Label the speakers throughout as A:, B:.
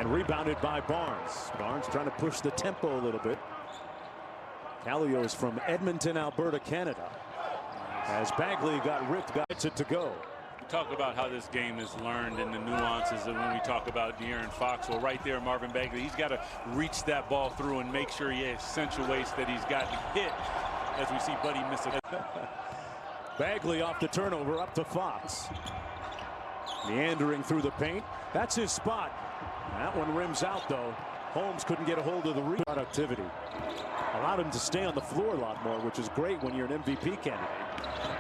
A: And rebounded by Barnes. Barnes trying to push the tempo a little bit. Callio is from Edmonton, Alberta, Canada. As Bagley got ripped, got it to go.
B: We talk about how this game is learned and the nuances, and when we talk about De'Aaron Fox, well, right there, Marvin Bagley, he's got to reach that ball through and make sure he accentuates that he's gotten hit, as we see Buddy miss it.
A: Bagley off the turnover, up to Fox. Meandering through the paint. That's his spot. That one rims out, though. Holmes couldn't get a hold of the productivity. Allowed him to stay on the floor a lot more, which is great when you're an MVP candidate.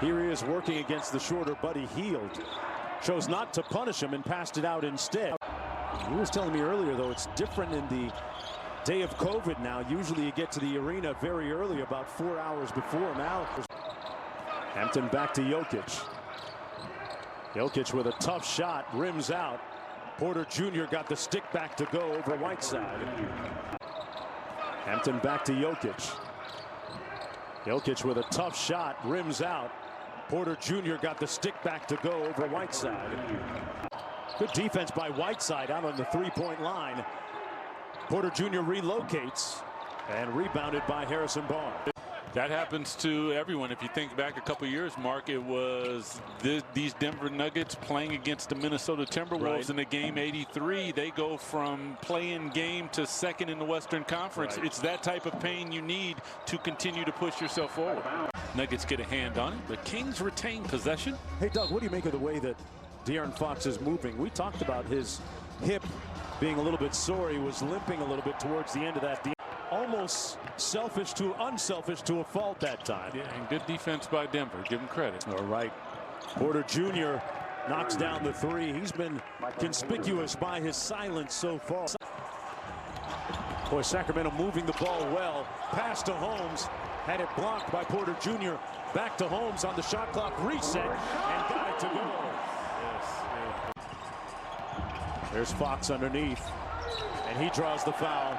A: Here he is working against the shorter Buddy Hield. Chose not to punish him and passed it out instead. He was telling me earlier, though, it's different in the day of COVID now. Usually you get to the arena very early, about 4 hours before. Now, Hampton back to Jokic. Jokic with a tough shot, rims out. Porter Jr. got the stick back to go over Whiteside. Hampton back to Jokic. Jokic with a tough shot, rims out. Porter Jr. got the stick back to go over Whiteside. Good defense by Whiteside out on the three-point line. Porter Jr. relocates and rebounded by Harrison Barnes.
B: That happens to everyone. If you think back a couple years, Mark, it was these Denver Nuggets playing against the Minnesota Timberwolves in the game 83. They go from playing game to second in the Western Conference. It's that type of pain you need to continue to push yourself forward. Nuggets get a hand on it. The Kings retain possession.
A: Hey, Doug, what do you make of the way that De'Aaron Fox is moving? We talked about his hip being a little bit sore. He was limping a little bit towards the end of that. Almost selfish to unselfish to a fault that time.
B: Yeah, and good defense by Denver. Give him credit.
A: All right. Porter Jr. knocks down the three. He's been conspicuous by his silence so far. Boy, Sacramento moving the ball well. Pass to Holmes. Had it blocked by Porter Jr. Back to Holmes on the shot clock reset and got it to go. There's Fox underneath. And he draws the foul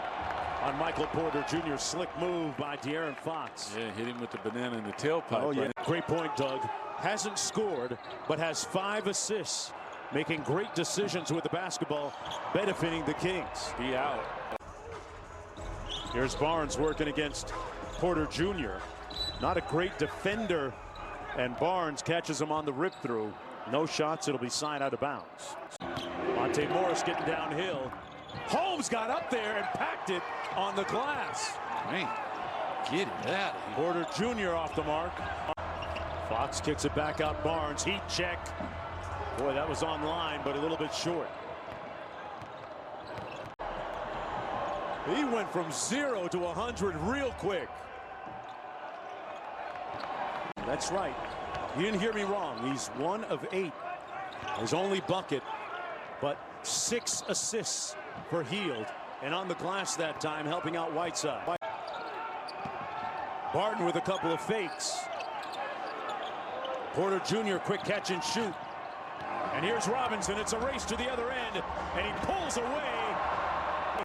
A: on Michael Porter Jr. Slick move by De'Aaron Fox.
B: Yeah, hit him with the banana in the tailpipe.
A: Oh, yeah. Great point, Doug. Hasn't scored, but has 5 assists. Making great decisions with the basketball, benefiting the Kings.
B: Be out.
A: Here's Barnes working against Porter Jr. Not a great defender, and Barnes catches him on the rip through. No shots, it'll be signed out of bounds. Monte Morris getting downhill. Holmes got up there and packed it on the glass.
B: Man, get it out of here.
A: Porter Jr. off the mark. Fox kicks it back out. Barnes, heat check. Boy, that was on line, but a little bit short. He went from 0 to 100 real quick. That's right. You didn't hear me wrong. He's 1 of 8. His only bucket, but 6 assists for Hield, and on the glass that time, helping out Whiteside. Barton with a couple of fakes. Porter Jr. quick catch and shoot. And here's Robinson. It's a race to the other end, and he pulls away.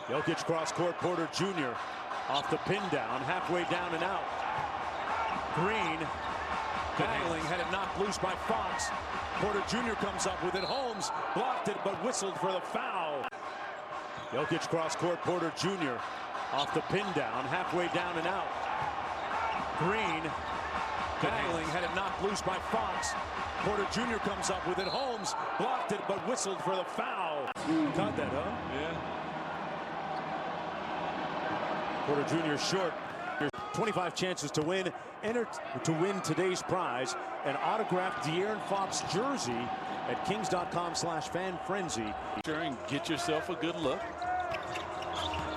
A: Jokic cross court. Porter Jr. off the pin down, halfway down and out. Green battling, had it knocked loose by Fox. Porter Jr. comes up with it. Holmes blocked it, but whistled for the foul. Jokic cross court. Porter Jr. off the pin down, halfway down and out. Green battling, had it knocked loose by Fox. Porter Jr. comes up with it. Holmes blocked it, but whistled for the foul. Caught that, huh?
B: Yeah.
A: Porter Jr. short. 25 chances to win. Enter to win today's prize, an autographed De'Aaron Fox jersey at kings.com/fanfrenzy.
B: Sure, and get yourself a good look.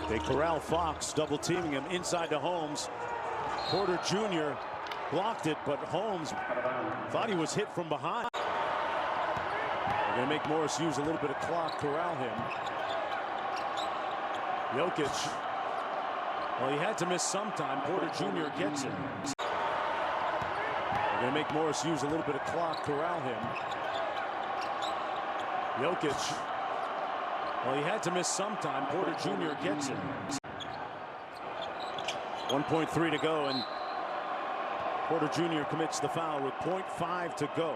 A: They corral Fox, double teaming him inside to Holmes. Porter Jr. blocked it, but Holmes thought he was hit from behind. They're going to make Morris use a little bit of clock, corral him. Jokic. Well, he had to miss some time. Porter Jr. gets it. They're going to make Morris use a little bit of clock, corral him. Jokic. Well, he had to miss some time. Porter Jr. gets it. 1.3 to go, and Porter Jr. commits the foul with 0.5 to go.